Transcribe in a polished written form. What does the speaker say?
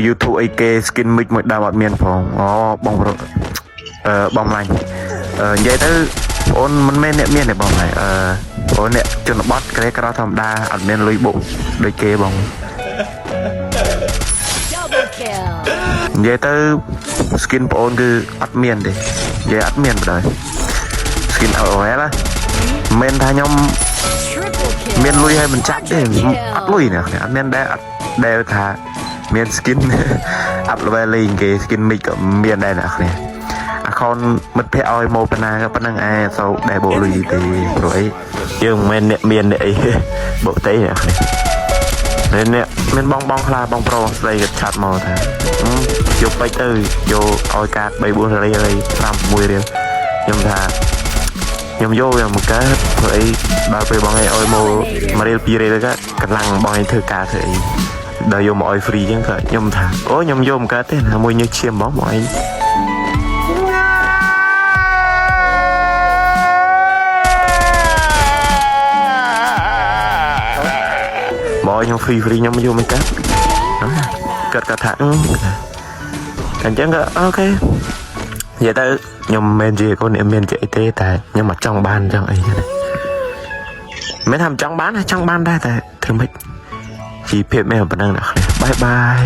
YouTube អីគេ skin mic មួយដើមអត់មានផងអូបងប្រុសបងឡាញ់និយាយទៅបងមិនមែនអ្នកមានទេបងហើយបងអ្នកជនបទក្រេក្រធម្មតាអត់មានលុយបុកដូចគេបងនិយាយទៅ skin បងអូនគឺអត់មានទេនិយាយអត់មានបណ្ដោយ skin LOL ណាមិនថាខ្ញុំមានលុយឲ្យមិនចាប់ទេអត់លុយណាអត់មានដែលថាមាន skin up level លេងគេ skin mic ក៏មានដែរណាគ្នា account មិត្តភ័ក្ដិឲ្យមកប៉ុណ្ណាក៏ប៉ុណ្្នឹងឯងសូវដែលបោលុយទេព្រោះអីយើងមិនមែនអ្នកមានអ្នកអីបោកទេណាគ្នានេះមានបងខ្លះបងប្រុសស្ដីគាត់ឆាត់មកថាយកពេចទៅយកឲ្យកាត 3 4 រៀល 5 6 រៀលខ្ញុំថាខ្ញុំយកវាមកកើតព្រោះអីដល់ពេលបងឯងឲ្យមក1 រៀល 2 រៀលទៅកម្លាំងបងឯងធ្វើការធ្វើអីដល់យកមកឲ្យ free ចឹងក៏ខ្ញុំថាអូខ្ញុំយកមកកើតទេណាមួយញើសឈាមបងឯងបងខ្ញុំ free ខ្ញុំយកមកកើតគាត់ថាអញ្ចឹងក៏អូខេនិយាយទៅខ្ញុំមិនមែនជាកូនអ្នកមានចេះទេតែខ្ញុំមកចង់បានចង់អីចឹងមិនថាចង់បានចង់បានដែរតែធ្វើម៉េចជីវភាពមានប៉ុណ្ណឹងអ្នកខ្លះបាយបាយ